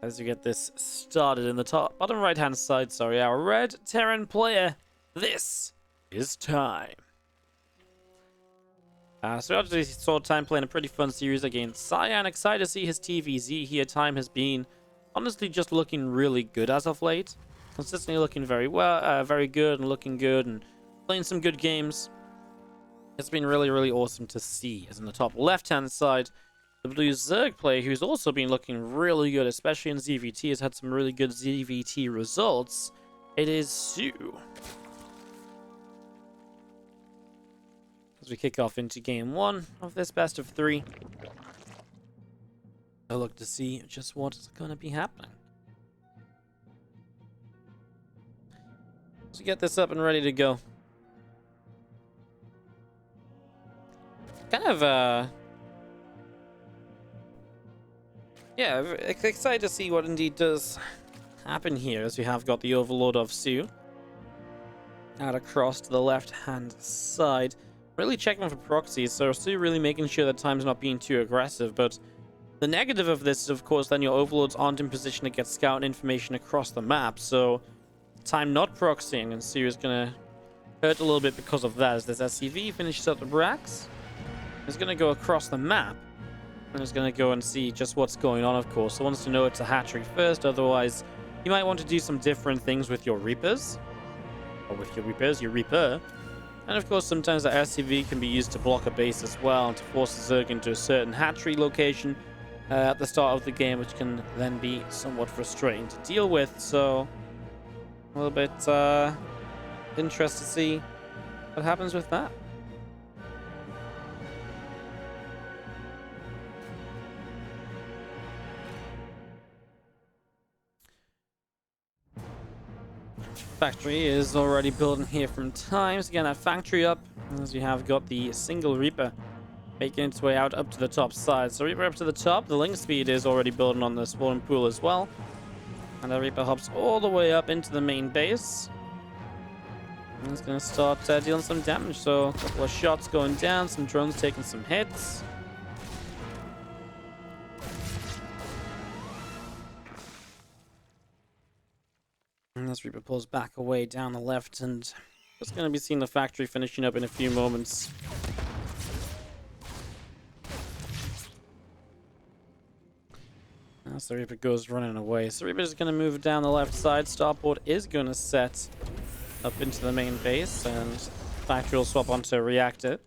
as we get this started in the top bottom right hand side. Sorry, our red Terran player. This is time. So we obviously saw Time playing a pretty fun series against Cyan. Excited to see his TVZ here. Time has been honestly just looking really good as of late. Consistently looking very well, very good and looking good and playing some good games. It's been really, really awesome to see. As in the top left-hand side, the blue Zerg player, who's also been looking really good, especially in ZvT, has had some really good ZvT results. It is soO. As we kick off into game one of this best of 3. I look to see just what is going to be happening. So get this up and ready to go. Kind of, yeah, excited to see what indeed does happen here, as we have got the Overlord of soO out across to the left-hand side. Really checking for proxies, so soO really making sure that Time's not being too aggressive, but the negative of this is, of course, then your Overlords aren't in position to get scout information across the map, so Time not proxying, and soO is going to hurt a little bit because of that, as this SCV finishes up the Brax. It's going to go across the map, and it's going to go and see just what's going on, of course. So wants to know it's a hatchery first, otherwise you might want to do some different things with your Reapers, or with your Reapers, your Reaper. And of course, sometimes the SCV can be used to block a base as well, and to force the Zerg into a certain hatchery location at the start of the game, which can then be somewhat frustrating to deal with. So, a little bit interested to see what happens with that. Factory is already building here from Time. So again, that factory up, as you have got the single Reaper making its way out up to the top side. So Reaper up to the top. The link speed is already building on the spawning pool as well. And the Reaper hops all the way up into the main base. And it's going to start dealing some damage. So a couple of shots going down, some drones taking some hits. And as Reaper pulls back away down the left, and just going to be seeing the factory finishing up in a few moments. As the Reaper goes running away. So Reaper is going to move down the left side. Starport is going to set up into the main base, and factory will swap onto reactor.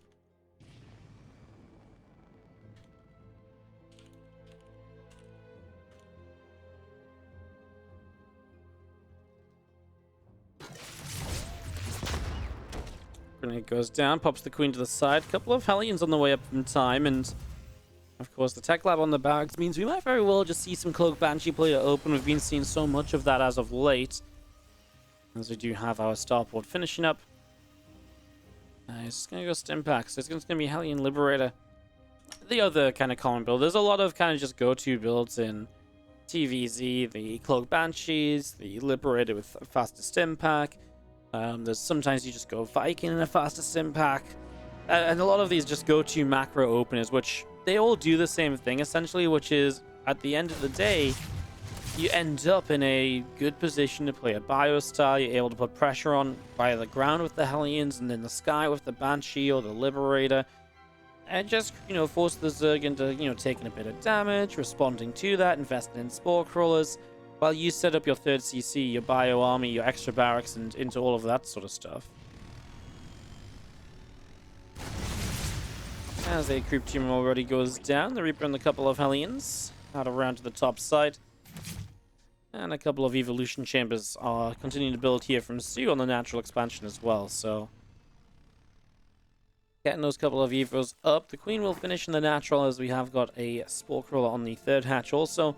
Grenade goes down, pops the Queen to the side. Couple of Hellions on the way up from Time, and of course the Tech Lab on the barracks means we might very well just see some Cloak Banshee player open. We've been seeing so much of that as of late, as we do have our Starport finishing up. He's just going to go Stimpack, so it's going to be Hellion Liberator. The other kind of common build. There's a lot of kind of just go-to builds in TVZ, the Cloak Banshees, the Liberator with a faster Stimpack. There's sometimes you just go Viking in a faster Stimpack, and a lot of these just go to macro openers, which they all do the same thing essentially, which is at the end of the day you end up in a good position to play a bio style. You're able to put pressure on by the ground with the Hellions, and in the sky with the Banshee or the Liberator, and just, you know, force the Zerg into, you know, taking a bit of damage, responding to that, investing in Spore Crawlers, while you set up your third CC, your bio army, your extra barracks, and into all of that sort of stuff. As a creep team already goes down, the Reaper and a couple of Hellions out around to the top side. And a couple of evolution chambers are continuing to build here from soO on the natural expansion as well, so getting those couple of evos up. The Queen will finish in the natural, as we have got a Spore Crawler on the third hatch also.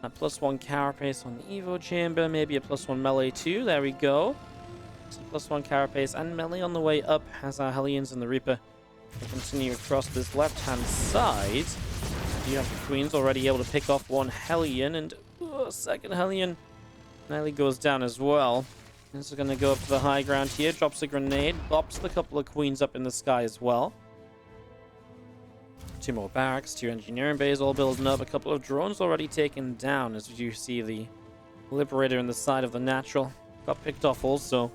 A +1 carapace on the evo chamber, maybe a +1 melee too. There we go. So +1 carapace and melee on the way up as our Hellions and the Reaper will continue across this left-hand side. You have the Queens already able to pick off one Hellion, and second Hellion nearly goes down as well. This is going to go up to the high ground here, drops a grenade, bops the couple of Queens up in the sky as well. 2 more barracks, 2 engineering bays all building up, a couple of drones already taken down, as you see the Liberator in the side of the natural got picked off also.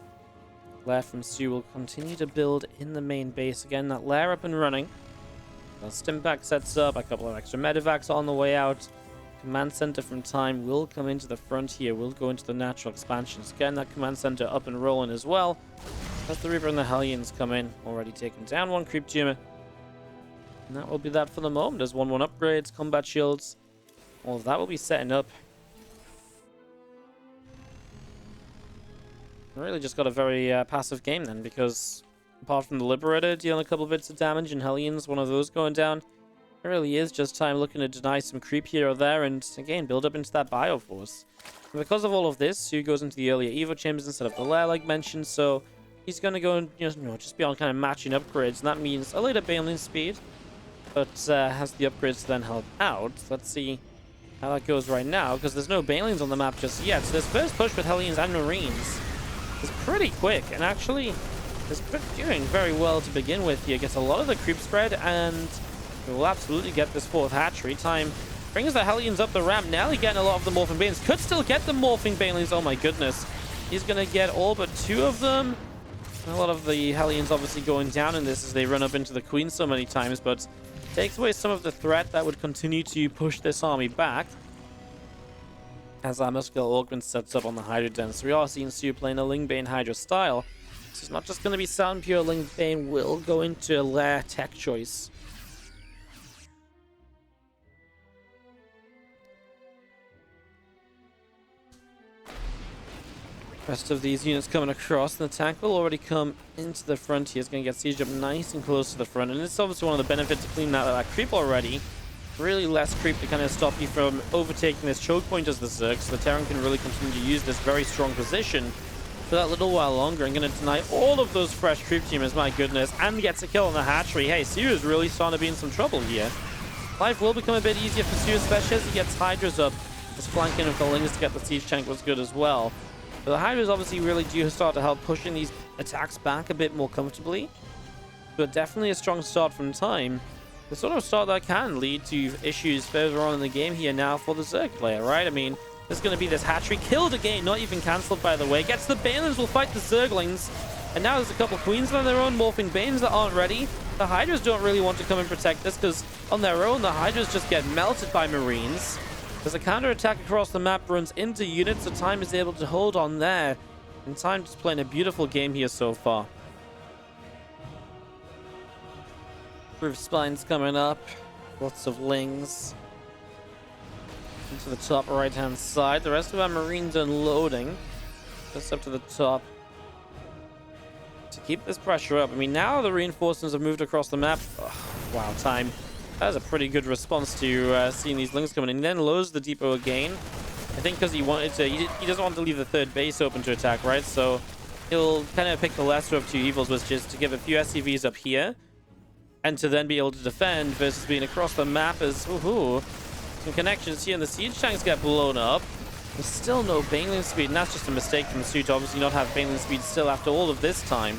Lair from soO will continue to build in the main base. Again, that lair up and running. The Stimpak sets up, a couple of extra medevacs on the way out. Command center from time will come into the front here, will go into the natural expansions. Again, that command center up and rolling as well. As the Reaper and the Hellions come in, already taken down 1 creep tumor. And that will be that for the moment. There's 1-1 upgrades, combat shields. All of that will be setting up. Really just got a very passive game then, because apart from the Liberator dealing a couple bits of damage and Hellions, one of those going down, it really is just time looking to deny some creep here or there and, again, build up into that Bioforce. And because of all of this, soO goes into the earlier Evo chambers instead of the lair, like mentioned, so he's going to go and, just be on kind of matching upgrades, and that means a later Baneling speed, but has the upgrades to then help out. Let's see how that goes right now, because there's no Banelings on the map just yet, so this first push with Hellions and Marines is pretty quick, and actually is doing very well to begin with here. Gets a lot of the creep spread, and will absolutely get this 4th hatchery. Time brings the Hellions up the ramp, nearly getting a lot of the Morphing Banelings. Could still get the Morphing Banelings, oh my goodness. He's going to get all but 2 of them. A lot of the Hellions obviously going down in this as they run up into the Queen so many times, but takes away some of the threat that would continue to push this army back. As our Muscular Augment sets up on the Hydra Den. So we are seeing soO playing a Lingbane Hydra style. So it's not just going to be Sound Pure. Lingbane will go into a lair tech choice. Rest of these units coming across, and the tank will already come into the front here. It's going to get sieged up nice and close to the front, and it's obviously one of the benefits of cleaning out that creep already. Really less creep to kind of stop you from overtaking this choke point as the Zerg, so the Terran can really continue to use this very strong position for that little while longer. I'm going to deny all of those fresh creep teamers, my goodness, and gets a kill on the hatchery. Hey, soO is really starting to be in some trouble here. Life will become a bit easier for soO, especially as he gets Hydras up. This flanking of the Lings to get the siege tank was good as well. But the Hydras obviously really do start to help pushing these attacks back a bit more comfortably. But definitely a strong start from time. The sort of start that can lead to issues further on in the game here now for the Zerg player, right? I mean, there's going to be this hatchery killed again, not even cancelled, by the way. Gets the Banelings, will fight the Zerglings. And now there's a couple of Queens on their own, Morphing Banes that aren't ready. The Hydras don't really want to come and protect this, because on their own, the Hydras just get melted by Marines. There's a counter-attack across the map, runs into units, so Time is able to hold on there. And Time just playing a beautiful game here so far. Roof spines coming up. Lots of Lings. Into the top right-hand side. The rest of our Marines unloading. Just up to the top. To keep this pressure up. I mean, now the reinforcements have moved across the map. Oh, wow, Time. That was a pretty good response to seeing these Lings coming in. He then lowers the depot again. I think because he wanted to... He doesn't want to leave the 3rd base open to attack, right? So he'll kind of pick the lesser of 2 evils, which is to give a few SCVs up here. And to then be able to defend versus being across the map as... some connections here, and the siege tanks get blown up. There's still no Baneling speed, and that's just a mistake from the soO to obviously not have Baneling speed still after all of this time.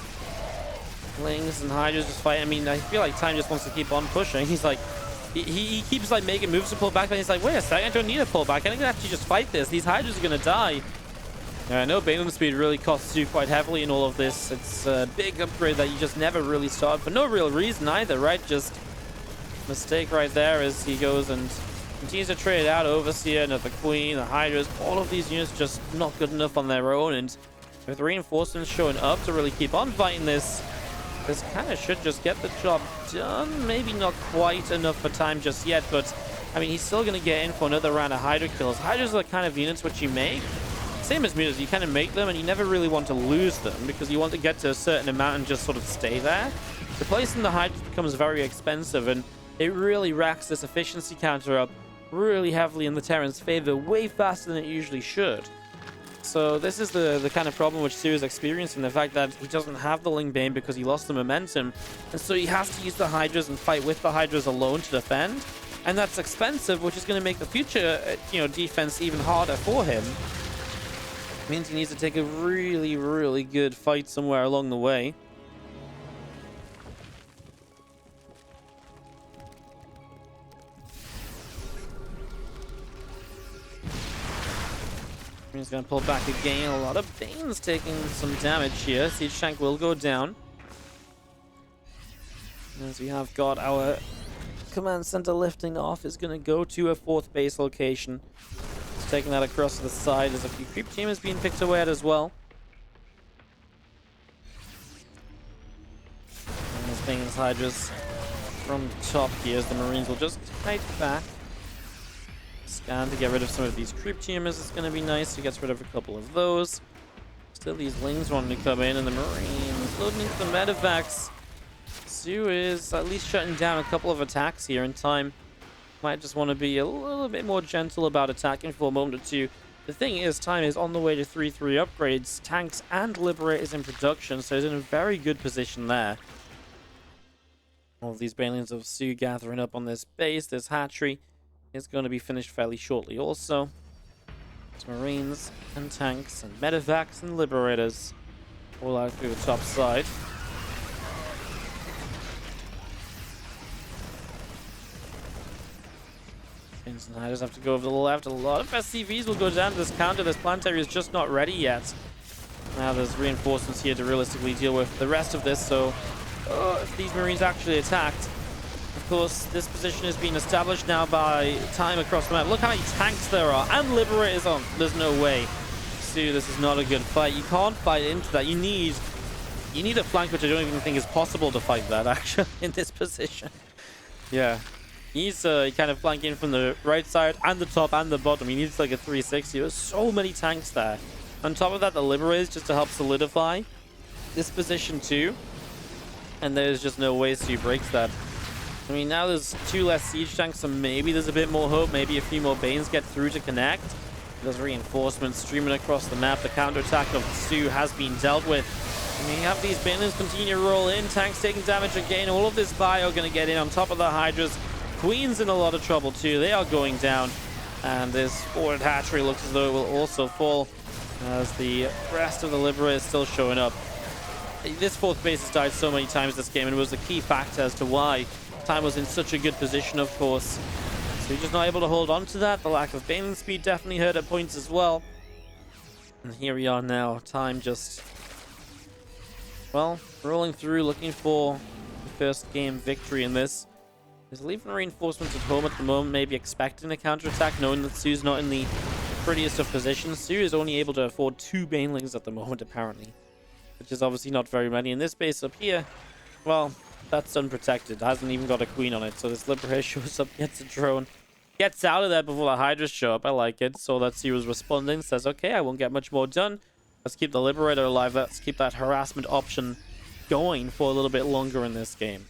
Lings and Hydras just fight. I mean, I feel like Time just wants to keep on pushing. He's like... He keeps like making moves to pull back, but he's like, wait a second, I don't need to pull back. I can actually just fight this. These Hydras are going to die. I know Baneling speed really costs you quite heavily in all of this. It's a big upgrade that you just never really start for no real reason either, right? Just mistake right there as he goes and continues to trade out Overseer, another Queen, the Hydras. All of these units just not good enough on their own, and with reinforcements showing up to really keep on fighting this kind of should just get the job done. Maybe not quite enough for Time just yet, but I mean, he's still going to get in for another round of Hydra kills. Hydras are the kind of units which you make. Same as Mutas, you kind of make them and you never really want to lose them because you want to get to a certain amount and just sort of stay there. Replacing the Hydras becomes very expensive, and it really racks this efficiency counter up really heavily in the Terran's favor, way faster than it usually should. So this is the kind of problem which soO is experiencing, the fact that he doesn't have the Lingbane because he lost the momentum, and so he has to use the Hydras and fight with the Hydras alone to defend, and that's expensive, which is going to make the future defense even harder for him. It means he needs to take a really, really good fight somewhere along the way. He's going to pull back again. A lot of Banes taking some damage here. Siege Tank will go down. As we have got our command center lifting off, is going to go to a 4th base location. It's taking that across to the side. There's a few creep teamers being picked away at as well. And there's Bane's Hydras from the top here as the Marines will just fight back. Scan to get rid of some of these creep teamers. It's going to be nice. He gets rid of a couple of those. Still these Lings wanting to come in, and the Marines loading into the medevacs. soO is at least shutting down a couple of attacks here in time. Might just want to be a little bit more gentle about attacking for a moment or two. The thing is, time is on the way to 3-3 upgrades. Tanks and Liberators in production, so he's in a very good position there. All of these Banelings of soO gathering up on this base. This hatchery is going to be finished fairly shortly also. It's Marines and tanks and medevacs and Liberators all out through the top side. Instant Hiders have to go over to the left. A lot of SCVs will go down to this counter. This planetary is just not ready yet. Now there's reinforcements here to realistically deal with the rest of this, so if these Marines actually attacked, of course, this position is being established now by time across the map. Look how many tanks there are, and Liberators on. There's no way. soO, this is not a good fight. You can't fight into that. You need a flank, which I don't even think is possible to fight that, actually, in this position. Yeah. He's kind of flanking from the right side, and the top, and the bottom. He needs like a 360. There's so many tanks there. On top of that, the Liberators just to help solidify this position too. And there's just no way soO breaks that. I mean, now there's 2 less siege tanks, so maybe there's a bit more hope. Maybe a few more Banes get through to connect. There's reinforcements streaming across the map. The counterattack of soO has been dealt with. I mean, you have these Banelings continue to roll in. Tanks taking damage again. All of this bio going to get in on top of the Hydras. Queen's in a lot of trouble too. They are going down. And this forward hatchery looks as though it will also fall as the rest of the Liberator is still showing up. This 4th base has died so many times this game, and it was a key factor as to why time was in such a good position, of course. So he's just not able to hold on to that. The lack of Baneling speed definitely hurt at points as well. And here we are now. Time just, well, rolling through, looking for the first game victory in this. He's leaving reinforcements at home at the moment, maybe expecting a counterattack, knowing that soO's not in the prettiest of positions. soO is only able to afford 2 Banelings at the moment, apparently, which is obviously not very many. In this base up here, well, that's unprotected. Hasn't even got a queen on it. So this Liberator shows up, gets a drone, gets out of there before the Hydras show up. I like it. So that soO is responding, says, okay, I won't get much more done. Let's keep the Liberator alive. Let's keep that harassment option going for a little bit longer in this game.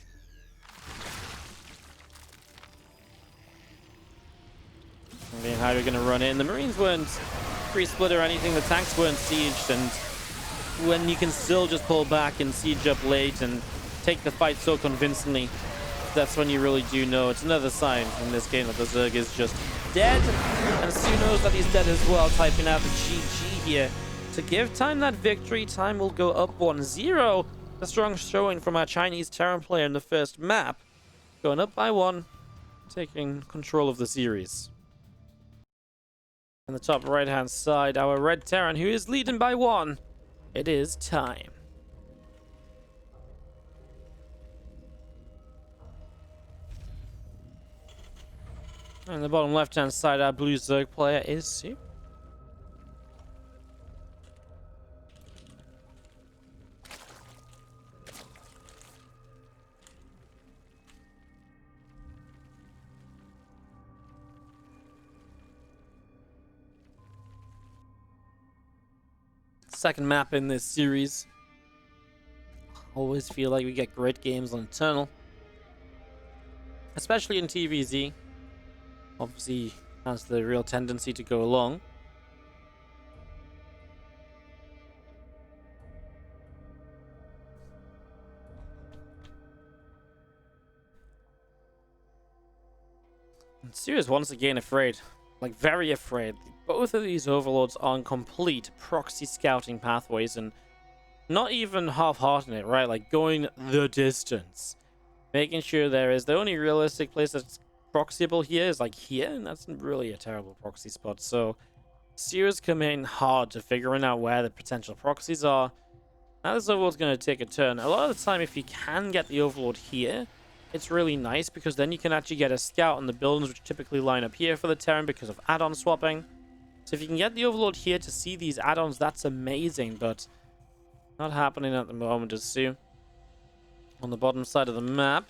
And the Hydra going to run in. The Marines weren't pre-split or anything. The tanks weren't sieged. And when you can still just pull back and siege up late and take the fight so convincingly, that's when you really do know. It's another sign in this game that the Zerg is just dead, and soO knows that he's dead as well, typing out the GG here to give time that victory. Time will go up 1-0. A strong showing from our Chinese Terran player in the first map, going up by 1, taking control of the series. On the top right hand side, our red Terran, who is leading by 1. It is time. And the bottom left-hand side, our blue Zerg player is soO. Second map in this series. Always feel like we get great games on Eternal, especially in TVZ. Obviously has the real tendency to go along. And soO is once again afraid, like very afraid. Both of these overlords are on complete proxy scouting pathways and not even half-hearting it, right? Like going the distance, making sure there is the only realistic place that's proxyable here is like here, and that's really a terrible proxy spot. So Sears come in hard to figuring out where the potential proxies are. Now this Overlord's going to take a turn. A lot of the time, if you can get the Overlord here, it's really nice because then you can actually get a scout on the buildings which typically line up here for the Terran because of add-on swapping. So if you can get the Overlord here to see these add-ons, that's amazing, but not happening at the moment as soO. On the bottom side of the map,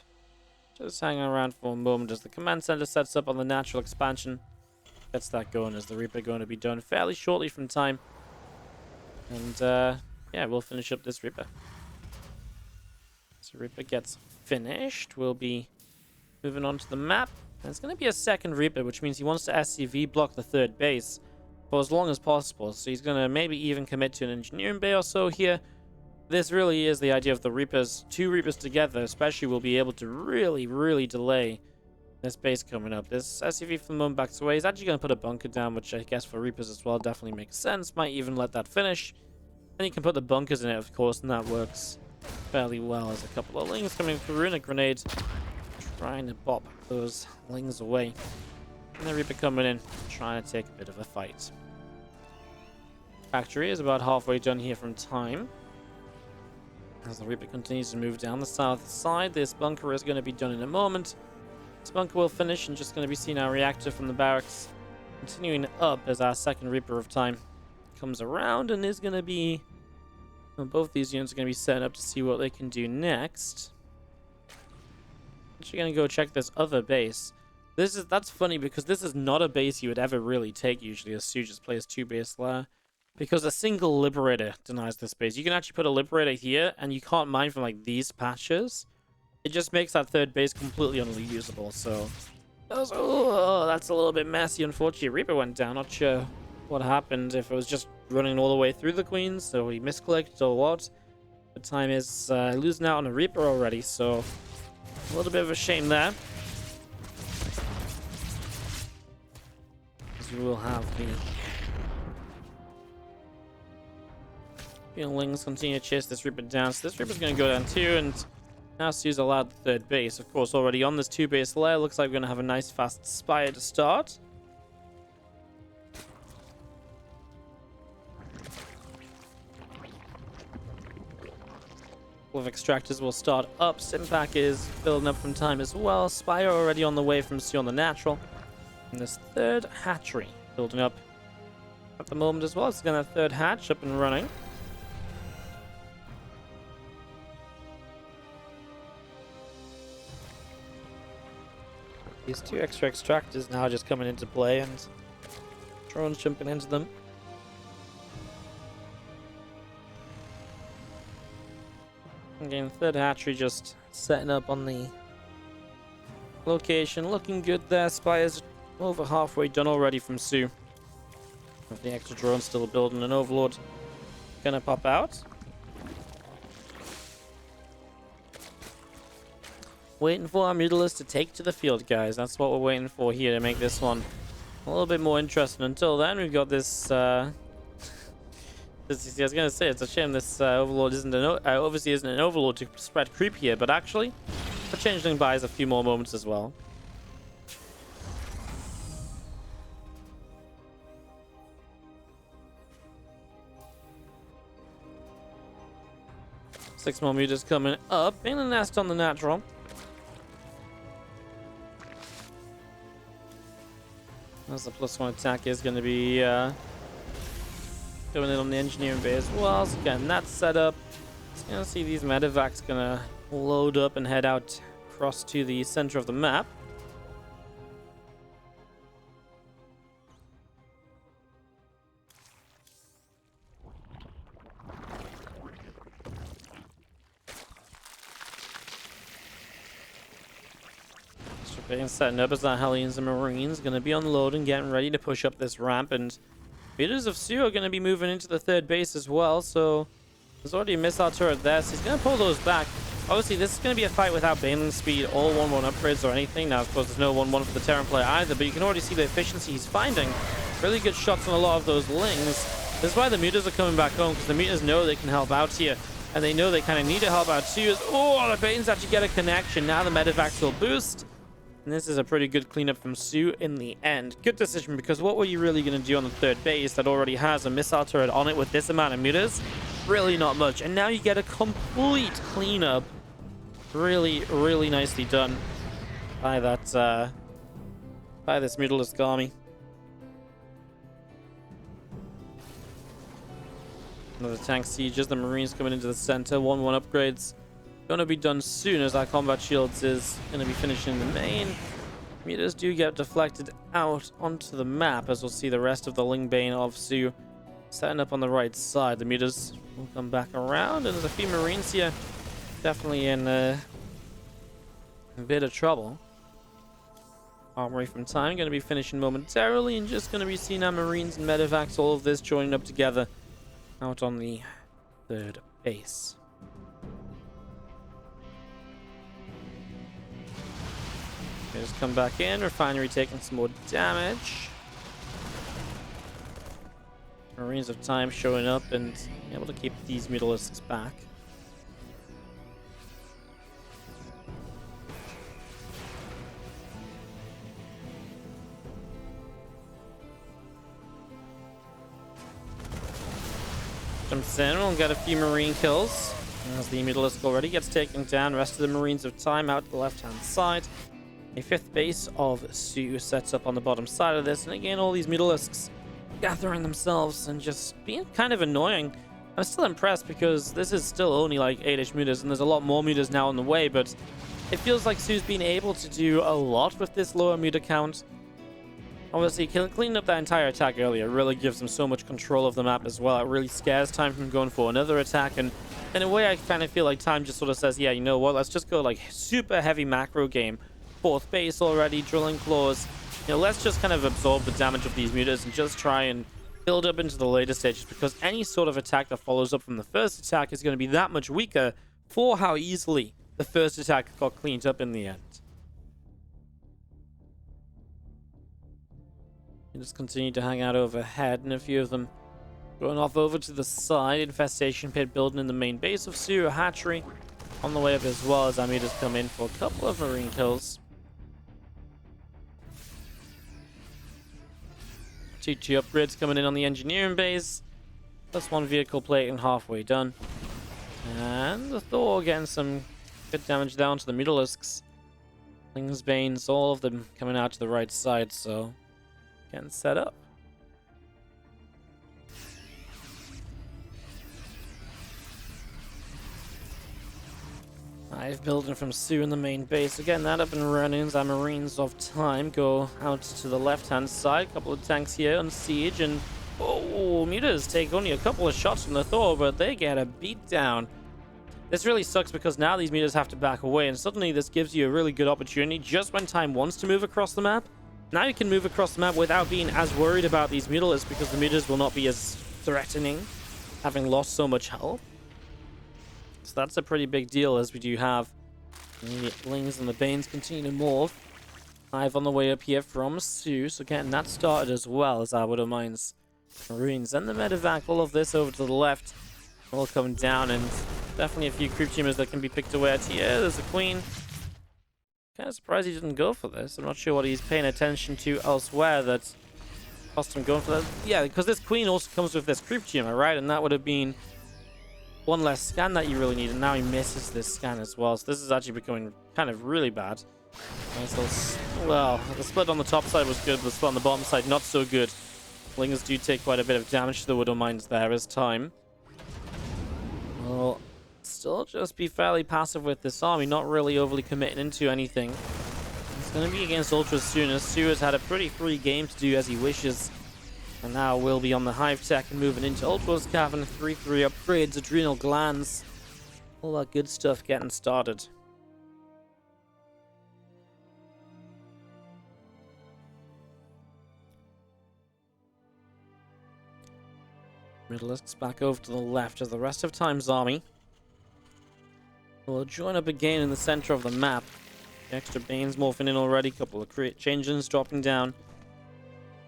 just hanging around for a moment as the command center sets up on the natural expansion. Gets that going as the Reaper going to be done fairly shortly from time. And yeah, we'll finish up this Reaper. So Reaper gets finished. We'll be moving on to the map. And it's going to be a second Reaper, which means he wants to SCV block the third base for as long as possible. So he's going to maybe even commit to an engineering bay or so here. This really is the idea of the Reapers. Two Reapers together especially will be able to really delay this base coming up. This SCV for the moment backs away. He's actually going to put a bunker down, which I guess for Reapers as well definitely makes sense. Might even let that finish. Then you can put the bunkers in it, of course, and that works fairly well. As a couple of lings coming through and a grenade trying to bop those lings away. And the Reaper coming in, trying to take a bit of a fight. Factory is about halfway done here from time. As the Reaper continues to move down the south side, this bunker is going to be done in a moment. This bunker will finish and just going to be seeing our reactor from the barracks continuing up as our second Reaper of time comes around and is going to be... Well, both these units are going to be set up to see what they can do next. Actually going to go check this other base. That's funny because this is not a base you would ever really take usually, as soO just plays two base layer. Because a single Liberator denies this base. You can actually put a Liberator here, and you can't mine from, like, these patches. It just makes that third base completely unusable, so... Oh, that's a little bit messy, unfortunately. Reaper went down. Not sure what happened, if it was just running all the way through the Queens, so he misclicked, or what. The time is losing out on a Reaper already, so... A little bit of a shame there. Because we will have the... Feelings continue to chase this Reaper down. So this Reaper's going to go down too, and now soO's allowed the third base. Of course, already on this two base layer. Looks like we're going to have a nice fast spire to start. With extractors will start up. Simpack is building up from time as well. Spire already on the way from soO on the natural. And this third hatchery building up at the moment as well. It's going to have third hatch up and running. These two extra extractors now just coming into play and drones jumping into them. Again, third hatchery just setting up on the location. Looking good there. Spire's over halfway done already from soO. With the extra drone still building, an Overlord gonna pop out. Waiting for our Mutilist to take to the field, guys. That's what we're waiting for here to make this one a little bit more interesting. Until then, we've got this... I was gonna say, it's a shame this Overlord isn't obviously isn't an Overlord to spread creep here, but actually, the Changeling buys a few more moments as well. Six more meters coming up in a nest on the natural. As the +1 attack is going to be going in on the engineering bay as well. So again, that's set up. So you're going to see these medevacs going to load up and head out across to the center of the map. And setting up as our Hellions and Marines going to be unloading, getting ready to push up this ramp, and Meters of soO are going to be moving into the third base as well, so there's already a missile turret there, so he's going to pull those back. Obviously, this is going to be a fight without Baneling speed or 1-1 upgrades or anything. Now, of course, there's no 1-1 for the Terran player either, but you can already see the efficiency he's finding. Really good shots on a lot of those lings. This is why the Mutas are coming back home, because the Mutas know they can help out here, and they know they kind of need to help out too. Oh, the Banes actually get a connection. Now the Medivacs will boost. And this is a pretty good cleanup from soO in the end. Good decision, because what were you really going to do on the third base that already has a missile turret on it with this amount of meters? Really not much. And now you get a complete cleanup. Really, really nicely done by that, by this Mutalisk army. Another tank sieges, the Marines coming into the center. 1-1 upgrades. Going to be done soon, as our combat shields is going to be finishing the main. Meters do get deflected out onto the map, as we'll see the rest of the Lingbane of soO setting up on the right side. The meters will come back around, and there's a few Marines here. Definitely in a bit of trouble. Armory from Time going to be finishing momentarily, and just going to be seeing our Marines and Medivacs, all of this joining up together out on the third base. Just come back in. Refinery taking some more damage. Marines of Time showing up and able to keep these Mutalisks back. Jumps in. We'll get a few Marine kills as the Mutalisk already gets taken down. Rest of the Marines of Time out to the left-hand side. A fifth base of soO sets up on the bottom side of this, and again, all these Mutalisks gathering themselves and just being kind of annoying. I'm still impressed because this is still only like 8-ish meters, and there's a lot more meters now on the way, but it feels like soO's been able to do a lot with this lower meter count. Obviously, cleaning up that entire attack earlier really gives them so much control of the map as well. It really scares Time from going for another attack, and in a way, I kind of feel like Time just sort of says, yeah, you know what, let's just go like super heavy macro game. Fourth base already, drilling claws. You know, let's just kind of absorb the damage of these meters and just try and build up into the later stages, because any sort of attack that follows up from the first attack is going to be that much weaker for how easily the first attack got cleaned up in the end. You just continue to hang out overhead, and a few of them going off over to the side. Infestation pit building in the main base of soO. Hatchery on the way up as well, as our meters come in for a couple of Marine kills. 2 upgrades coming in on the engineering base. Plus 1 vehicle plate and halfway done. And the Thor getting some good damage down to the Mutalisks. Lingsbanes, all of them coming out to the right side, so getting set up. Hive building from soO in the main base. Again, that up and running as our Marines of Time go out to the left-hand side. A couple of tanks here on siege, and oh, Mutas take only a couple of shots from the Thor, but they get a beat down. This really sucks because now these Mutas have to back away, and suddenly this gives you a really good opportunity just when Time wants to move across the map. Now you can move across the map without being as worried about these Mutalisks, because the Mutas will not be as threatening, having lost so much health. So that's a pretty big deal, as we do have the Lings and the Banes continue to morph. Hive on the way up here from soO, so getting that started as well, as our Widow Mines, Marines, and the Medivac. All of this over to the left all coming down, and definitely a few creep tumors that can be picked away at here. There's the Queen. Kind of surprised he didn't go for this. I'm not sure what he's paying attention to elsewhere that cost him going for that. Yeah, because this Queen also comes with this creep tumor, right? And that would have been one less scan that you really need, and now he misses this scan as well. So this is actually becoming kind of really bad. Nice little, well, the split on the top side was good, but the split on the bottom side not so good. Lingers do take quite a bit of damage to the Widow Mines there as Time. Well, still just be fairly passive with this army, not really overly committing into anything. It's going to be against Ultras soon, as soO has had a pretty free game to do as he wishes. And now we'll be on the Hive Tech and moving into Ultra's Cavern. 3-3 upgrades, Adrenal Glands, all that good stuff getting started. Mutalisks back over to the left as the rest of Time's army will join up again in the center of the map. The extra Banes morphing in already, couple of changes dropping down.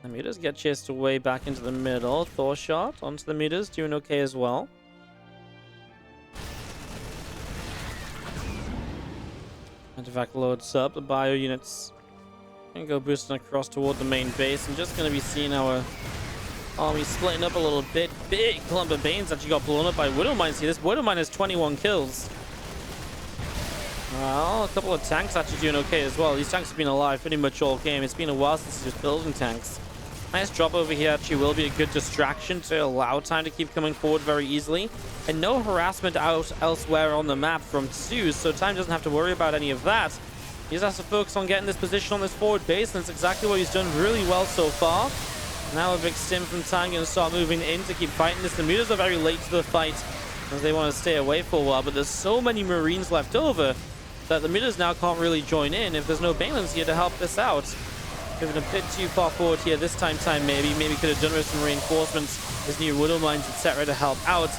The Mutas get chased away back into the middle. Thor shot onto the Mutas, doing okay as well. Artifact loads up. The bio units Gonna go boosting across toward the main base. I'm just gonna be seeing our army splitting up a little bit. Big clump of Banes actually got blown up by Widowmines here. This Widowmine has 21 kills. Well, a couple of tanks actually doing okay as well. These tanks have been alive pretty much all game. It's been a while since he was building tanks. Nice drop over here actually will be a good distraction to allow time to keep coming forward very easily. And no harassment out elsewhere on the map from soO, so time doesn't have to worry about any of that. He just has to focus on getting this position on this forward base, and that's exactly what he's done really well so far. Now a big stim from time going to start moving in to keep fighting this. The mutas are very late to the fight as they want to stay away for a while, but there's so many Marines left over that the mutas now can't really join in if there's no Balins here to help this out. Moving a bit too far forward here this time maybe could have done with some reinforcements, his new Widowmines, etc. to help out.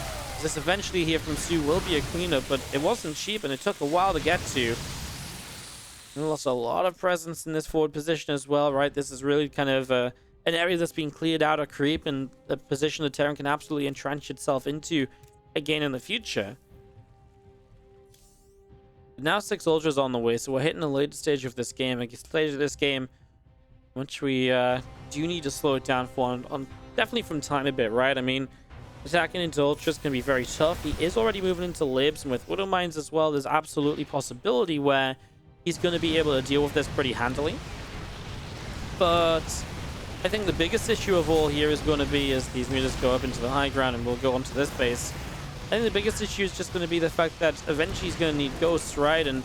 This eventually here from soO will be a cleanup, but it wasn't cheap and it took a while to get to. And lost a lot of presence in this forward position as well, right? This is really kind of an area that's being cleared out of creep, and the position the Terran can absolutely entrench itself into again in the future. Now 6 Ultras on the way, so we're hitting the later stage of this game. I guess later of this game, which we do need to slow it down for, on definitely from time a bit, right? I mean, attacking into Ultras can be very tough. He is already moving into Libs, and with Widowmines as well, there's absolutely possibility where he's going to be able to deal with this pretty handily. But I think the biggest issue of all here is going to be as these mutas go up into the high ground, and we'll go onto this base. I think the biggest issue is just going to be the fact that eventually he's going to need ghosts, right? And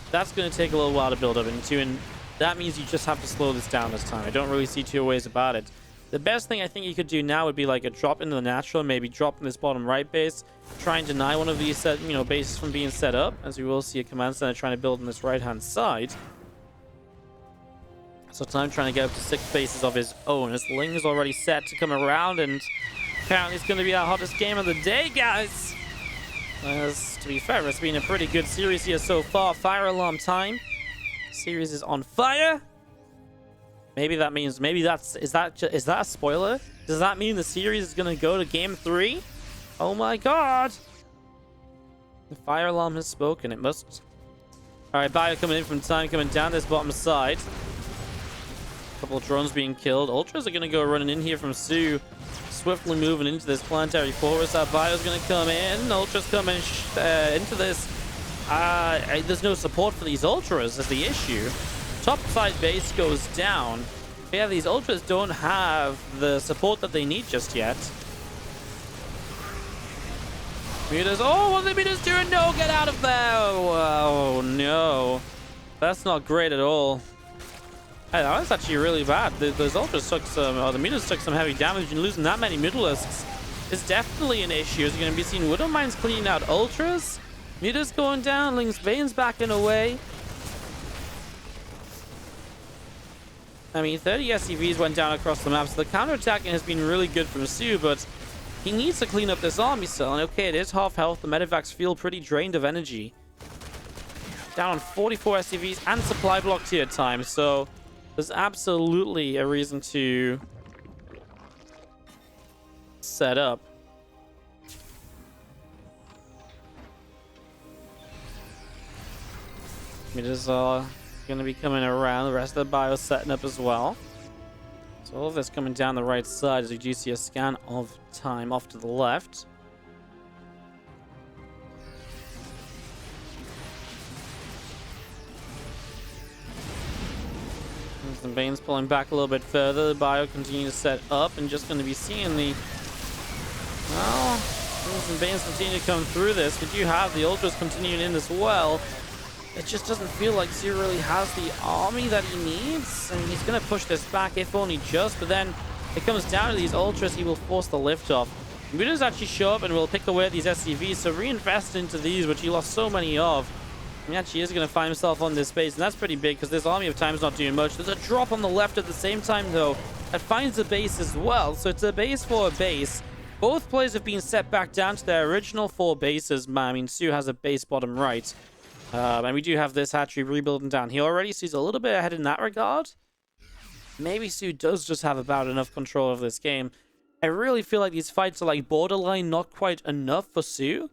that's going to take a little while to build up into, and that means you just have to slow this down this time. I don't really see two ways about it. The best thing I think you could do now would be like a drop into the natural, maybe drop in this bottom right base, try and deny one of these bases from being set up, as we will see a command center trying to build on this right hand side. So time trying to get up to 6 bases of his own. His Ling is already set to come around, and apparently it's going to be our hottest game of the day, guys. As to be fair, it's been a pretty good series here so far. Fire alarm time. Series is on fire. Maybe that means, is that a spoiler? Does that mean the series is going to go to game 3? Oh my god. The fire alarm has spoken. It must. Alright, Bio coming in from time, coming down this bottom side. A couple of drones being killed. Ultras are going to go running in here from soO. Swiftly moving into this planetary forest. Our Bio's going to come in. Ultras coming into this. There's no support for these Ultras is the issue. Top side base goes down. But yeah, these Ultras don't have the support that they need just yet. Mutas. Oh, what are the mutas doing? No, get out of there. Oh, no. That's not great at all. Hey, that was actually really bad. Those Ultras took some, or the mutas took some heavy damage, and losing that many Mutalisks is definitely an issue. As you're going to be seeing Widowmines cleaning out Ultras. Mutas going down, Ling's Bane's backing away. I mean, 30 SCVs went down across the map, so the counterattacking has been really good from soO, but he needs to clean up this army cell. And okay, it is half health. The medevacs feel pretty drained of energy. Down on 44 SCVs and supply block tier time, so there's absolutely a reason to set up. Mutas are going to be coming around. The rest of the Bio setting up as well. So all of this coming down the right side as you do see a scan of time off to the left. The Bane's pulling back a little bit further. The Bio continue to set up, and just going to be seeing the... Well, some Banes continue to come through this. We do have the Ultras continuing in as well. It just doesn't feel like soO really has the army that he needs. I mean, he's going to push this back, if only just, but then it comes down to these Ultras. He will force the lift off. Mutas actually show up and will pick away at these SCVs, so reinvest into these, which he lost so many of. He actually is going to find himself on this base, and that's pretty big because this army of time is not doing much. There's a drop on the left at the same time, though, that finds a base as well. So it's a base for a base. Both players have been set back down to their original 4 bases. I mean, soO has a base bottom right. And we do have this hatchery rebuilding down here already, so he's a little bit ahead in that regard. Maybe soO does just have about enough control of this game. I really feel like these fights are like borderline not quite enough for soO.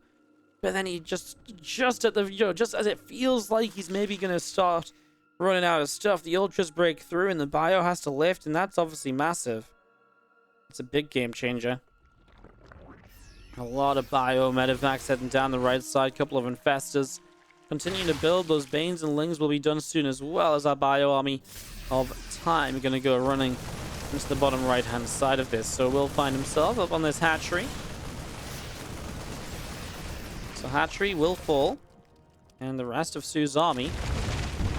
But then he just at the, just as it feels like he's maybe going to start running out of stuff. The Ultras break through and the bio has to lift, and that's obviously massive. It's a big game changer. A lot of bio medevacs heading down the right side. Couple of infestors continuing to build. Those Banes and Lings will be done soon, as well as our bio army of time going to go running into the bottom right hand side of this. So we'll find himself up on this hatchery. So hatchery will fall, and the rest of soO's army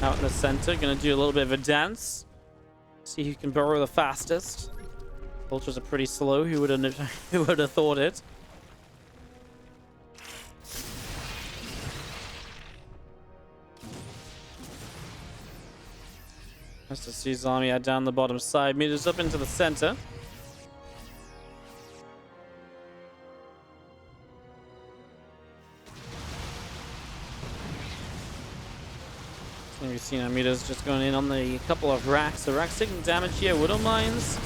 out in the center going to do a little bit of a dance, see who can burrow the fastest. Ultras are pretty slow. Who would have thought it? Rest of soO's army are down the bottom side. Meters up into the center. We've seen our meters just going in on the couple of racks. The racks taking damage here. Widow Mines.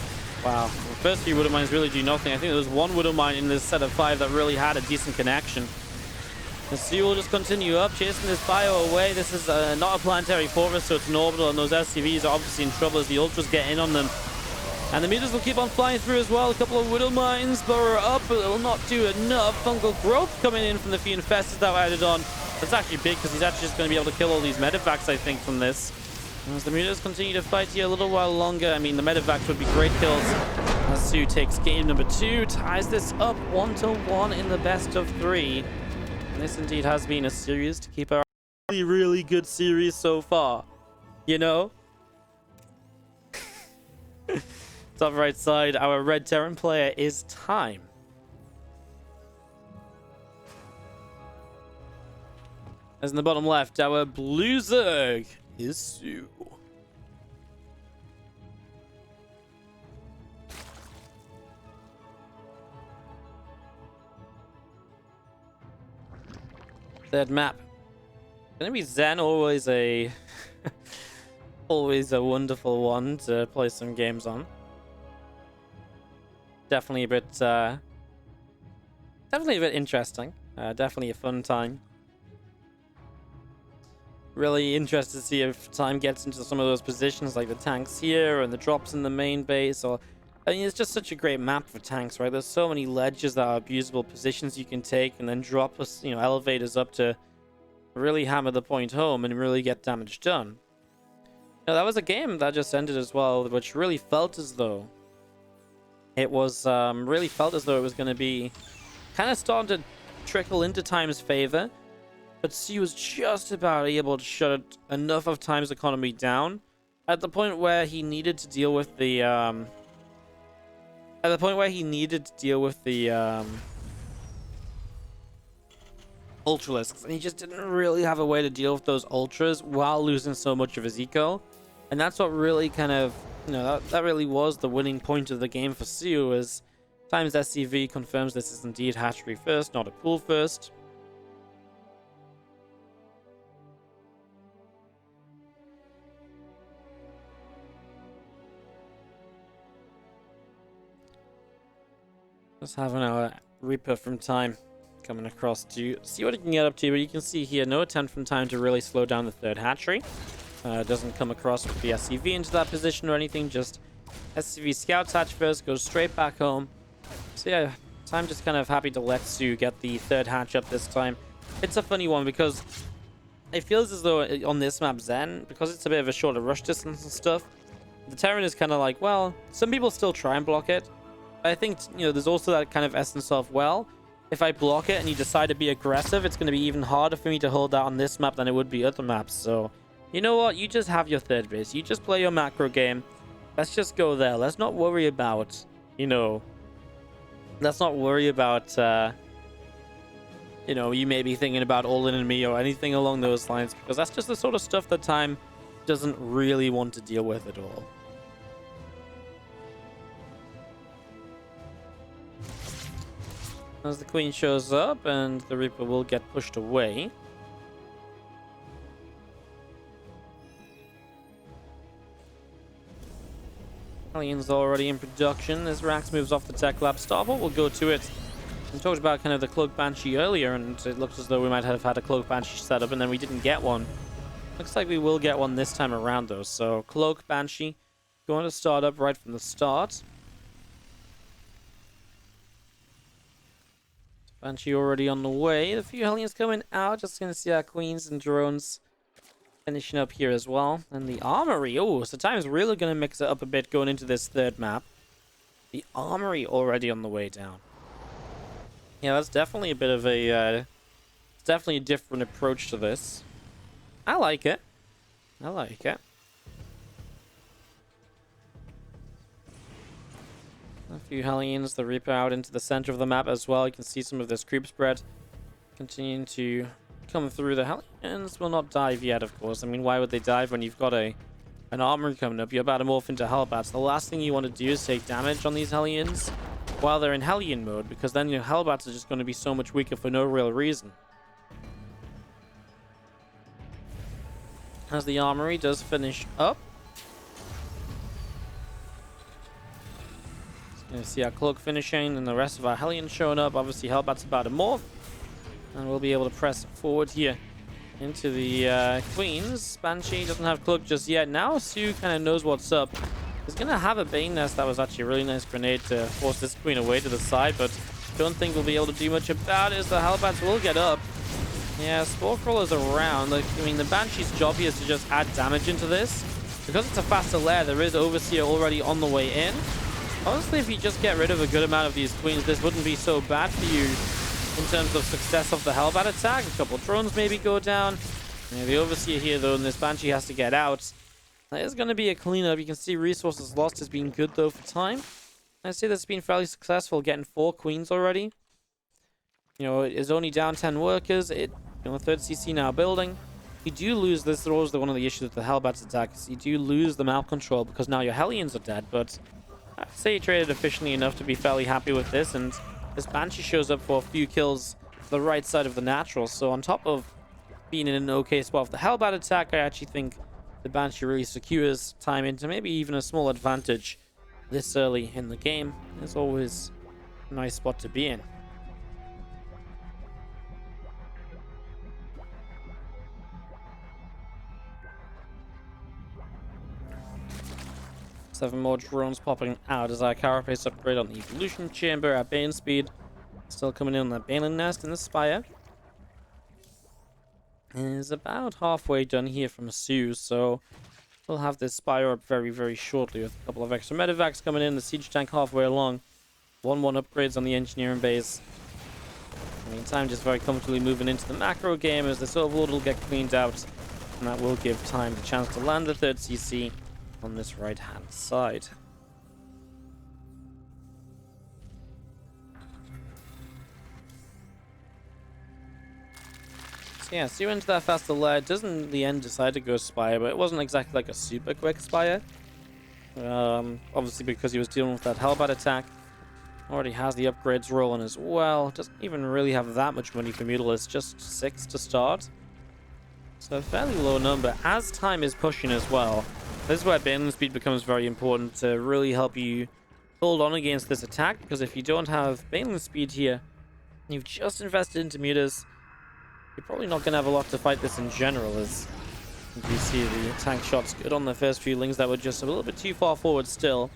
Wow. The first few Widow Mines really do nothing. I think there was one Widow Mine in this set of 5 that really had a decent connection. The soO will just continue up, chasing this bio away. This is not a planetary fortress, so it's an orbital, and those SCVs are obviously in trouble as the Ultras get in on them. And the meters will keep on flying through as well. A couple of Widow Mines burrow up, but it will not do enough. Fungal growth coming in from the few infestors that were added on. That's actually big, because he's actually just going to be able to kill all these medevacs, I think, from this. As the meters continue to fight here a little while longer, I mean, the medevacs would be great kills. As soO takes game number 2, ties this up 1-1 in the best of 3. And this indeed has been a series to keep our really good series so far. You know? Top right side, our red Terran player is Time. As in the bottom left, our blue Zerg is soO. Third map. Gonna be Zen, always a always a wonderful one to play some games on. Definitely a bit interesting. Definitely a fun time. Really interested to see if Time gets into some of those positions like the tanks here and the drops in the main base. Or I mean, it's just such a great map for tanks, right? There's so many ledges that are abusable positions you can take and then drop us, elevators up to really hammer the point home and really get damage done. Now, that was a game that just ended as well, which really felt as though it was going to be kind of starting to trickle into Time's favor. But soO was just about able to shut enough of Time's economy down at the point where he needed to deal with the Ultralisks, and he just didn't really have a way to deal with those Ultras while losing so much of his eco. And that's what really kind of, that really was the winning point of the game for soO, as Time's SCV confirms this is indeed hatchery first, not a pool first. Just having our Reaper from Time coming across to see what it can get up to, but you can see here no attempt from Time to really slow down the third hatchery. Doesn't come across with the SCV into that position or anything, just SCV scouts hatch first, goes straight back home. So yeah, Time just kind of happy to let soO get the third hatch up this time. It's a funny one because it feels as though on this map Zen, because it's a bit of a shorter rush distance and stuff, the Terran is kind of like, well, some people still try and block it. I think, there's also that kind of essence of, well, if I block it and you decide to be aggressive, it's going to be even harder for me to hold out on this map than it would be other maps. So, you know what? You just have your third base. You just play your macro game. Let's just go there. Let's not worry about, let's not worry about, you may be thinking about all-in on me or anything along those lines, because that's just the sort of stuff that Time doesn't really want to deal with at all. As the Queen shows up, and the Reaper will get pushed away. Alien's already in production as Rax moves off the tech lab. Starbolt will go to it. We talked about kind of the Cloak Banshee earlier, and it looks as though we might have had a Cloak Banshee set up, and then we didn't get one. Looks like we will get one this time around, though. So, Cloak, Banshee, going to start up right from the start. Banshee already on the way. A few Hellions coming out. Just going to see our Queens and Drones finishing up here as well. And the Armory. Oh, so Time's really going to mix it up a bit going into this third map. The Armory already on the way down. Yeah, that's definitely a bit of a... definitely a different approach to this. I like it. I like it. A few Hellions, the Reaper out into the center of the map as well. You can see some of this creep spread continuing to come through. The Hellions will not dive yet, of course. I mean, why would they dive when you've got an armory coming up? You're about to morph into Hellbats. The last thing you want to do is take damage on these Hellions while they're in Hellion mode, because then your Hellbats are just going to be so much weaker for no real reason. As the Armory does finish up. You see our Cloak finishing and the rest of our Hellions showing up. Obviously, Hellbat's about to morph. And we'll be able to press forward here into the Queens. Banshee doesn't have Cloak just yet. Now soO kind of knows what's up. He's going to have a Bane Nest. That was actually a really nice grenade to force this Queen away to the side. But don't think we'll be able to do much about it, as the Hellbats will get up. Yeah, Spore Crawler's around. Like, I mean, the Banshee's job here is to just add damage into this. Because it's a faster lair, there is Overseer already on the way in. Honestly, if you just get rid of a good amount of these Queens, this wouldn't be so bad for you in terms of success of the Hellbat attack. A couple drones maybe go down. Yeah, the Overseer here, though, and this Banshee has to get out. There's going to be a cleanup. You can see resources lost has been good, though, for Time. I'd say that's been fairly successful, getting 4 Queens already. You know, it is only down 10 workers. Third CC now building. You do lose this. This was one of the issues with the Hellbat's attack. You do lose the map control because now your Hellions are dead, but I'd say you traded efficiently enough to be fairly happy with this, and this Banshee shows up for a few kills to the right side of the natural. So on top of being in an okay spot with the Hellbat attack, I actually think the Banshee really secures Time into maybe even a small advantage this early in the game. It's always a nice spot to be in. Seven more drones popping out as our carapace upgrade on the evolution chamber. Our Bane speed still coming in on that Bane Nest in the Spire. Is about halfway done here from soO, so we'll have this Spire up very, very shortly with a couple of extra medevacs coming in. The siege tank halfway along. 1-1 upgrades on the engineering base. In the meantime, just very comfortably moving into the macro game as this overlord will get cleaned out, and that will give Time the chance to land the third CC on this right hand side. So yeah, soO into that faster lair. Doesn't in the end decide to go Spire, but it wasn't exactly like a super quick Spire. Obviously because he was dealing with that Hellbat attack. Already has the upgrades rolling as well. Doesn't even really have that much money for Mutalisk, just 6 to start. So a fairly low number as Time is pushing as well. This is where Baneling speed becomes very important to really help you hold on against this attack, because if you don't have Baneling speed here, you've just invested into Mutas, you're probably not going to have a lot to fight this in general, as you see the tank shots good on the first few lings that were just a little bit too far forward still.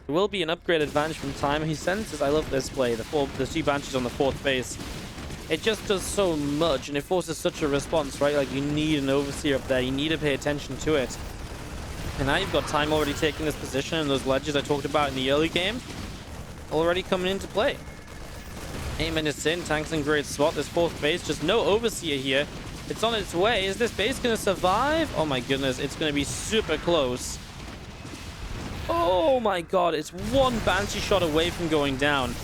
There will be an upgrade advantage from Time. He senses, I love this play, the 2 Banshees on the 4th base. It just does so much, and it forces such a response, right? Like, you need an Overseer up there, you need to pay attention to it. And now you've got Time already taking this position, and those ledges I talked about in the early game already coming into play. 8 minutes in, tank's in great spot. This 4th base, just no Overseer here. It's on its way. Is this base going to survive? Oh my goodness, it's going to be super close. Oh my god, it's 1 Banshee shot away from going down.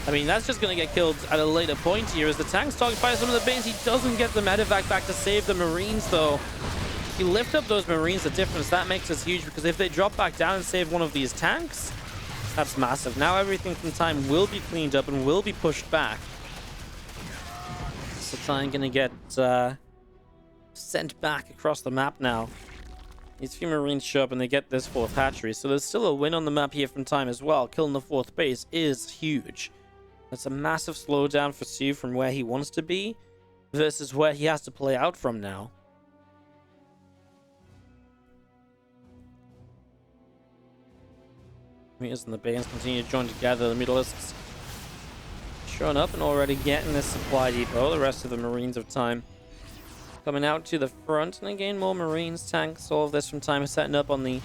I mean, that's just going to get killed at a later point here as the tank's targeted by some of the base. He doesn't get the medevac back to save the Marines, though. If you lift up those Marines, the difference, that makes us huge, because if they drop back down and save one of these tanks, that's massive. Now everything from Time will be cleaned up and will be pushed back. So Time going to get sent back across the map now. These few Marines show up and they get this 4th hatchery. So there's still a win on the map here from Time as well. Killing the 4th base is huge. That's a massive slowdown for soO from where he wants to be versus where he has to play out from now. Meters and the Banes continue to join together. The Mutalisks showing up and already getting this supply depot. The rest of the Marines of Time coming out to the front. And again, more Marines, tanks, all of this from Time is setting up on the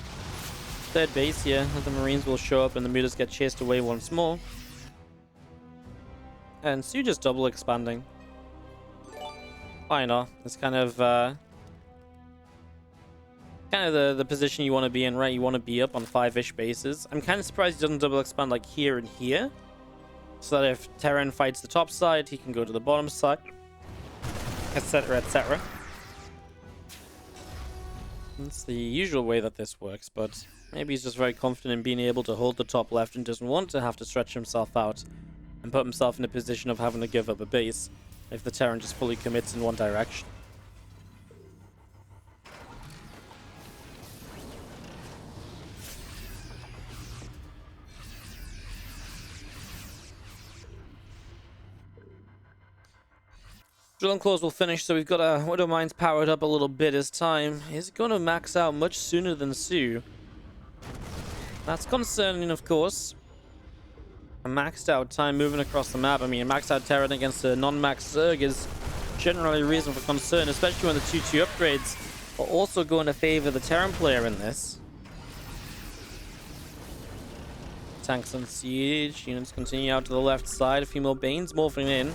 third base here. The Marines will show up and the Mutas get chased away once more. And soO just double expanding. Fine, it's kind of the position you want to be in, right? You want to be up on 5-ish bases. I'm kind of surprised he doesn't double expand like here and here, so that if Terran fights the top side, he can go to the bottom side, etc, etc. That's the usual way that this works, but maybe he's just very confident in being able to hold the top left and doesn't want to have to stretch himself out and put himself in a position of having to give up a base if the Terran just fully commits in one direction. Drill and Claws will finish, so we've got our Widow Mines powered up a little bit as Time is going to max out much sooner than soO. That's concerning, of course. A maxed out Time moving across the map. I mean, a maxed out Terran against a non-maxed Zerg is generally a reason for concern, especially when the 2-2 upgrades are also going to favor the Terran player in this. Tanks on siege. Units continue out to the left side. A few more Banes morphing in.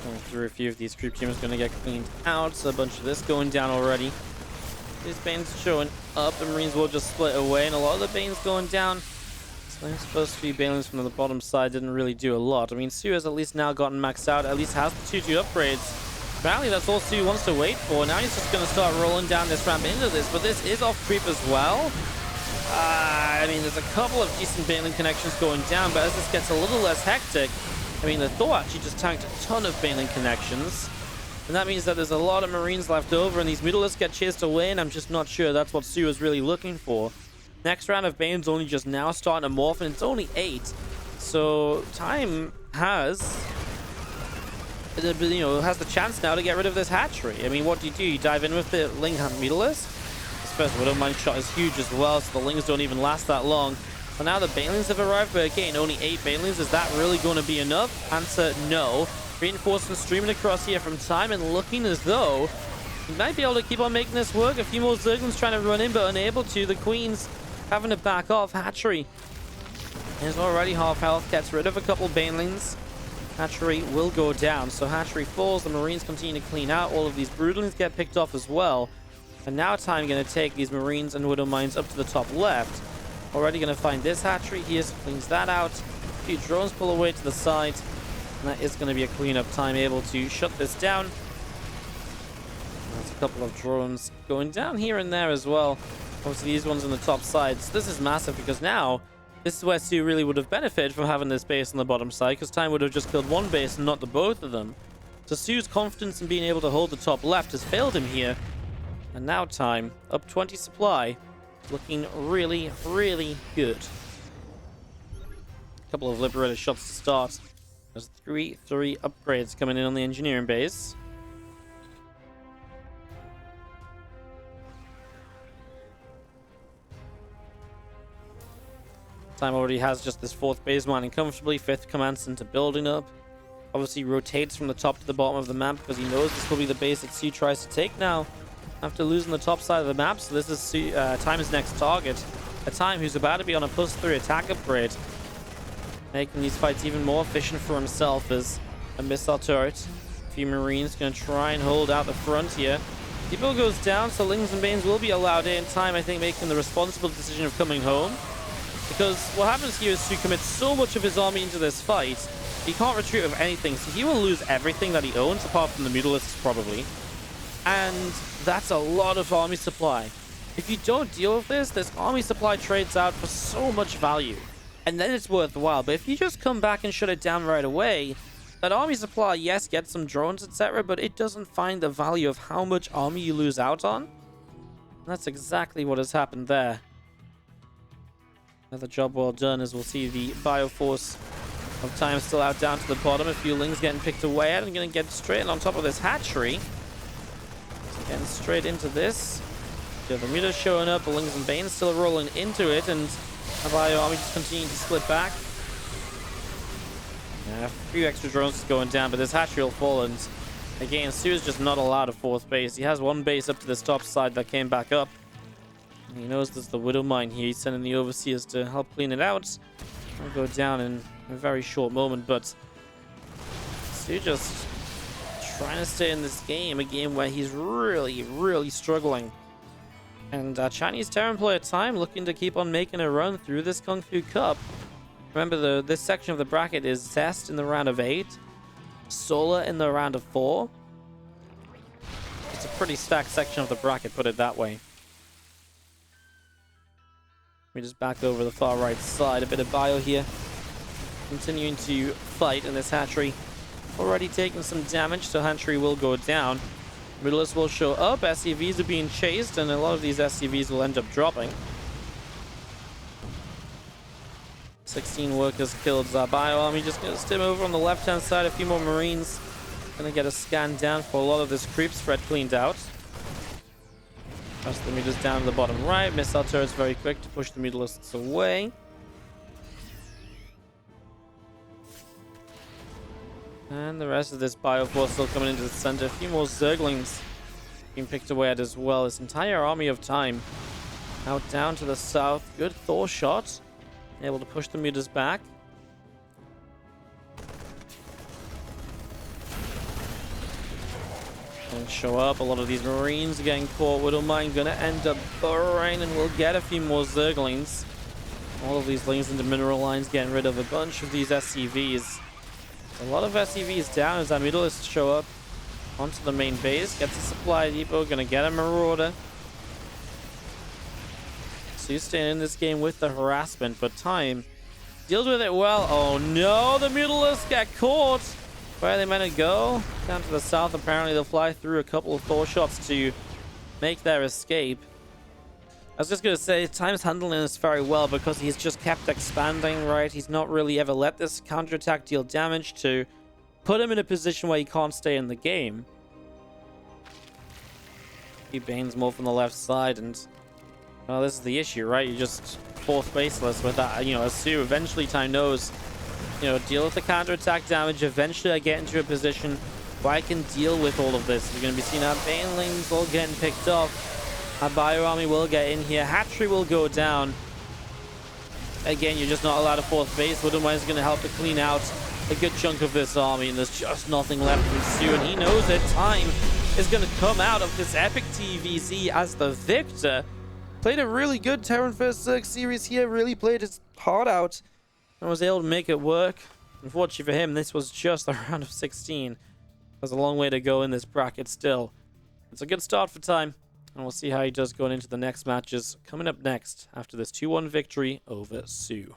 Going through a few of these creep teams, going to get cleaned out. So a bunch of this going down already. These Banes showing up. The Marines will just split away, and a lot of the Banes going down. So those first few Banelings from the bottom side didn't really do a lot. I mean, soO has at least now gotten maxed out. At least has the 2-2 upgrades. Apparently that's all soO wants to wait for. Now he's just going to start rolling down this ramp into this. But this is off creep as well. I mean, there's a couple of decent Baneling connections going down. But as this gets a little less hectic, I mean, the Thor actually just tanked a ton of Baneling connections. And that means that there's a lot of Marines left over, and these Mutalisks get chased away, and I'm just not sure that's what soO is really looking for. Next round of Bane's only just now starting to morph, and it's only 8. So Time has, you know, has the chance now to get rid of this hatchery. I mean, what do? You dive in with the Ling Hunt Mutalisk. This first Widow Mine shot is huge as well, so the Lings don't even last that long. But now the Banelings have arrived, but again, only 8 Banelings. Is that really going to be enough? Answer, no. Reinforcements streaming across here from Time and looking as though he might be able to keep on making this work. A few more Zerglings trying to run in, but unable to. The Queen's having to back off. Hatchery is already half health. Gets rid of a couple Banelings. Hatchery will go down. So Hatchery falls. The Marines continue to clean out. All of these Broodlings get picked off as well. And now Time going to take these Marines and Widow Mines up to the top left. Already going to find this hatchery here, so cleans that out. A few drones pull away to the side. And that is going to be a cleanup. Time able to shut this down. There's a couple of drones going down here and there as well. Obviously these ones on the top side. So this is massive because now this is where soO really would have benefited from having this base on the bottom side, because Time would have just killed one base and not the both of them. So soO's confidence in being able to hold the top left has failed him here. And now Time, up 20 supply. Looking really, really good. A couple of Liberator shots to start. There's 3 upgrades coming in on the engineering base. Time already has just this 4th base mining comfortably. 5th command center building up. Obviously rotates from the top to the bottom of the map because he knows this will be the base that soO tries to take now. After losing the top side of the map, so this is Time's next target. A Time who's about to be on a +3 attack upgrade. Making these fights even more efficient for himself as a missile turret. A few Marines going to try and hold out the front here. Depot goes down, so Lings and Banes will be allowed in. Time, I think, making the responsible decision of coming home. Because what happens here is soO commits so much of his army into this fight, he can't retreat with anything, so he will lose everything that he owns, apart from the Mutalisks, probably. And that's a lot of army supply. If you don't deal with this army supply trades out for so much value. And then it's worthwhile. But if you just come back and shut it down right away, that army supply, yes, gets some drones, etc., but it doesn't find the value of how much army you lose out on. And that's exactly what has happened there. Another job well done, as we'll see the Bioforce of Time still out down to the bottom. A few Lings getting picked away at and going to get straight on top of this hatchery. Getting straight into this. Yeah, the meter's showing up, but Lings and Bane still rolling into it, and the Bio Army just continuing to split back. Yeah, a few extra drones going down, but this hatchery will fall, and again, soO is just not allowed a fourth base. He has one base up to this top side that came back up. And he knows there's the Widow Mine here. He's sending the Overseers to help clean it out. It'll go down in a very short moment, but soO just trying to stay in this game, a game where he's really, really struggling. And Chinese Terran player Time looking to keep on making a run through this Kung Fu Cup. Remember, this section of the bracket is Zest in the round of 8, Solar in the round of 4. It's a pretty stacked section of the bracket, put it that way. We just back over the far right side, a bit of bio here. Continuing to fight in this hatchery. Already taking some damage, so hatchery will go down. Middlers will show up, SCVs are being chased, and a lot of these SCVs will end up dropping. 16 workers killed. Bio Army just going to stim over on the left-hand side. A few more Marines. Going to get a scan down for a lot of this creep spread cleaned out. Press the meters down to the bottom right. Missile turrets very quick to push the mutalists away. And the rest of this Bioforce still coming into the center. A few more Zerglings being picked away at as well. This entire army of time out down to the south. Good Thor shot. Able to push the meters back. And show up. A lot of these Marines are getting caught. Widow Mine gonna end up burrowing, and we'll get a few more Zerglings. All of these links into mineral lines, getting rid of a bunch of these SCVs. A lot of SCVs down as our mutalists show up onto the main base. Gets a supply depot, gonna get a Marauder. soO staying in this game with the harassment, but Time deals with it well. Oh no, the mutalists get caught. Where are they meant to go? Down to the south, apparently they'll fly through a couple of Thor shots to make their escape. I was just going to say, Time's handling this very well because he's just kept expanding, right? He's not really ever let this counterattack deal damage to put him in a position where he can't stay in the game. He Bane's more from the left side, and well, this is the issue, right? You're just fourth baseless with that. You know, as soO eventually Time knows, you know, deal with the counterattack damage. Eventually I get into a position where I can deal with all of this. You're going to be seeing our Banelings all getting picked off. Our Bio Army will get in here. Hatchery will go down. Again, you're just not allowed a fourth base. Widow Mine is going to help to clean out a good chunk of this army, and there's just nothing left from soO, and he knows that Time is going to come out of this epic TVZ as the victor. Played a really good Terran vs. Zerg series here, really played his heart out, and was able to make it work. Unfortunately for him, this was just the round of 16. There's a long way to go in this bracket still. It's a good start for Time, and we'll see how he does going into the next matches coming up next after this 2-1 victory over soO.